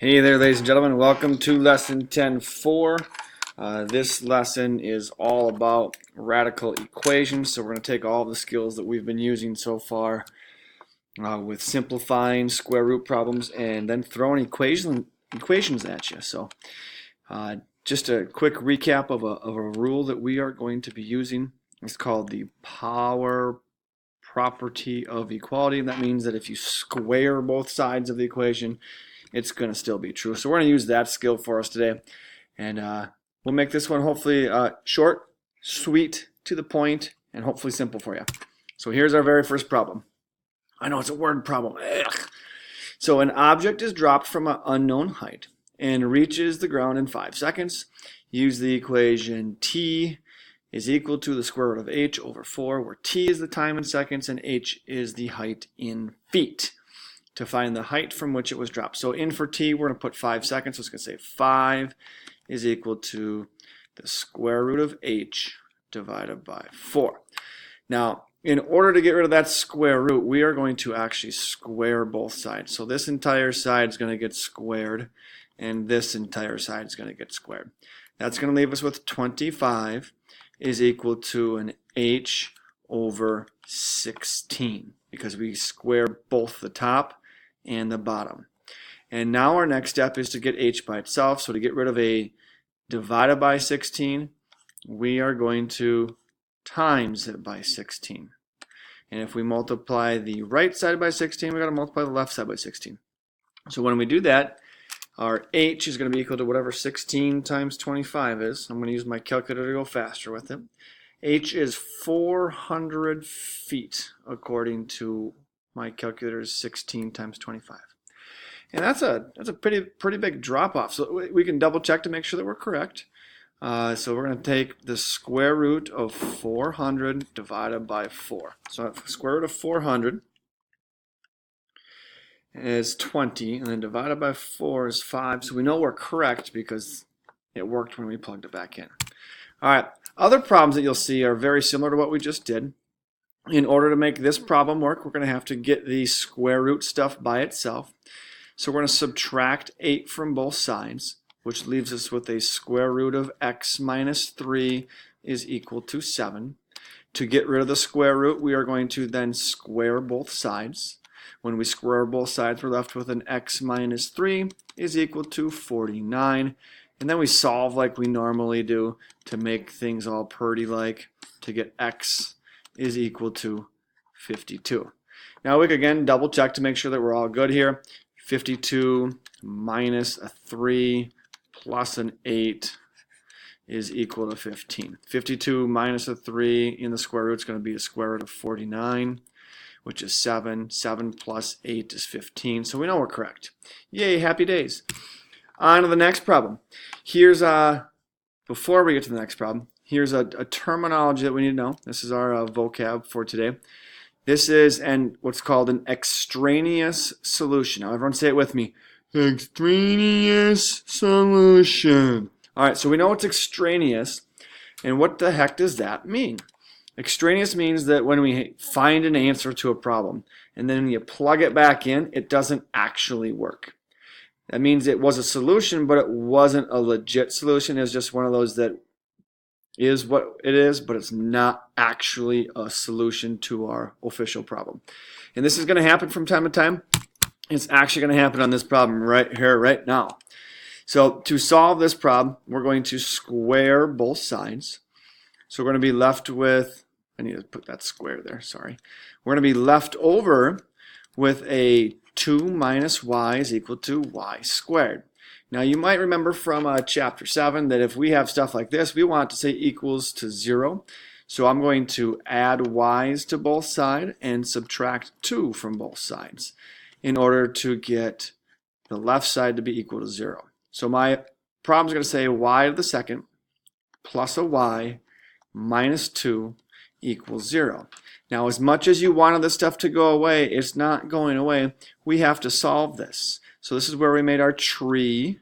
Hey there, ladies and gentlemen. Welcome to Lesson 10.4. This lesson is all about radical equations. So we're going to take all the skills that we've been using so far with simplifying square root problems and then throwing equations at you. So just a quick recap of a rule that we are going to be using. It's called the power property of equality. That means that if you square both sides of the equation, it's going to still be true. So we're going to use that skill for us today. And we'll make this one hopefully short, sweet, to the point, and hopefully simple for you. So here's our very first problem. I know it's a word problem. Ugh. So an object is dropped from an unknown height and reaches the ground in 5 seconds. Use the equation t is equal to the square root of h over 4, where t is the time in seconds and h is the height in feet, to find the height from which it was dropped. So in for t, we're going to put 5 seconds. So it's going to say 5 is equal to the square root of h divided by 4. Now, in order to get rid of that square root, we are going to actually square both sides. So this entire side is going to get squared, and this entire side is going to get squared. That's going to leave us with 25 is equal to an h over 16, because we square both the top and the bottom. And now our next step is to get h by itself. So to get rid of a divided by 16, we are going to times it by 16. And if we multiply the right side by 16, we've got to multiply the left side by 16. So when we do that, our h is going to be equal to whatever 16 times 25 is. I'm going to use my calculator to go faster with it. H is 400 feet according to my calculator is 16 times 25. And that's a pretty big drop off. So we can double check to make sure that we're correct. So we're going to take the square root of 400 divided by 4. So square root of 400 is 20, and then divided by 4 is 5. So we know we're correct because it worked when we plugged it back in. All right, other problems that you'll see are very similar to what we just did. In order to make this problem work, we're going to have to get the square root stuff by itself. So we're going to subtract 8 from both sides, which leaves us with a square root of x minus 3 is equal to 7. To get rid of the square root, we are going to then square both sides. When we square both sides, we're left with an x minus 3 is equal to 49. And then we solve like we normally do to make things all purty-like to get x is equal to 52. Now we can again double check to make sure that we're all good here. 52 minus a 3 plus an 8 is equal to 15. 52 minus a 3 in the square root is going to be the square root of 49, which is 7. 7 plus 8 is 15. So we know we're correct. Yay, happy days. On to the next problem. Here's before we get to the next problem, here's a terminology that we need to know. This is our vocab for today. This is what's called an extraneous solution. Now everyone say it with me. Extraneous solution. All right, so we know it's extraneous. And what the heck does that mean? Extraneous means that when we find an answer to a problem and then you plug it back in, it doesn't actually work. That means it was a solution, but it wasn't a legit solution. It's just one of those that is what it is, but it's not actually a solution to our official problem. And this is going to happen from time to time. It's actually going to happen on this problem right here, right now. So to solve this problem, we're going to square both sides. So we're going to be left with, I need to put that square there, sorry. We're going to be left over with a 2 minus y is equal to y squared. Now you might remember from chapter 7 that if we have stuff like this, we want it to say equals to 0. So I'm going to add y's to both sides and subtract 2 from both sides in order to get the left side to be equal to 0. So my problem is going to say y to the second plus a y minus 2 equals 0. Now, as much as you wanted this stuff to go away, it's not going away. We have to solve this. So this is where we made our tree,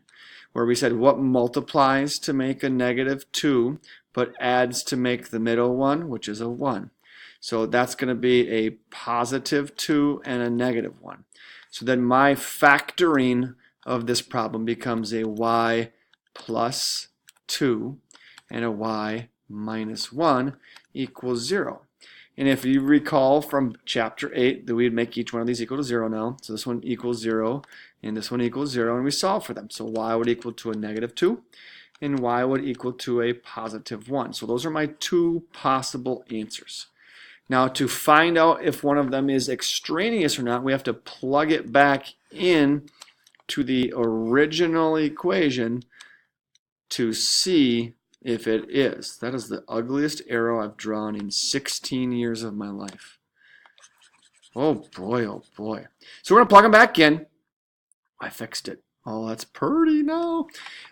where we said what multiplies to make a negative 2, but adds to make the middle one, which is a 1. So that's going to be a positive 2 and a negative 1. So then my factoring of this problem becomes a y plus 2 and a y minus 1 equals 0. And if you recall from chapter 8 that we'd make each one of these equal to 0 now. So this one equals 0 and this one equals 0, and we solve for them. So y would equal to a negative 2 and y would equal to a positive 1. So those are my two possible answers. Now to find out if one of them is extraneous or not, we have to plug it back in to the original equation to see if it is. That is the ugliest arrow I've drawn in 16 years of my life. Oh boy, oh boy. So we're going to plug them back in. I fixed it. Oh, that's pretty now.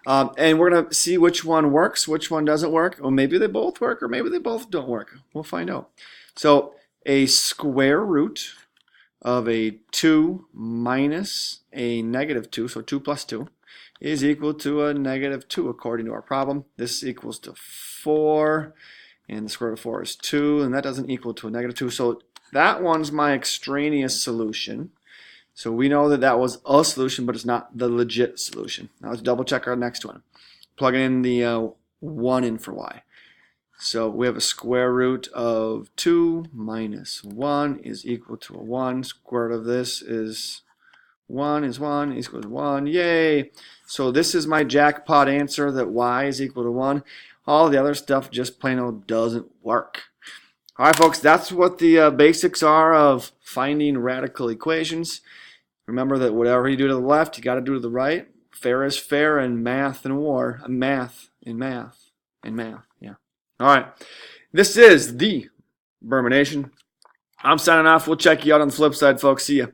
And we're going to see which one works, which one doesn't work. Or maybe they both work, or maybe they both don't work. We'll find out. So a square root of a 2 minus a negative 2, so 2 plus 2, is equal to a negative 2 according to our problem. This equals to 4, and the square root of 4 is 2, and that doesn't equal to a negative 2. So that one's my extraneous solution. So we know that that was a solution, but it's not the legit solution. Now let's double check our next one. Plug in the 1 in for y. So we have a square root of 2 minus 1 is equal to a 1. Square root of this is 1 equals 1. Yay! So this is my jackpot answer that y is equal to 1. All the other stuff just plain old doesn't work. All right, folks, that's what the basics are of finding radical equations. Remember that whatever you do to the left, you got to do to the right. Fair is fair in math and war. Math. Yeah. All right. This is the Berman Nation. I'm signing off. We'll check you out on the flip side, folks. See ya.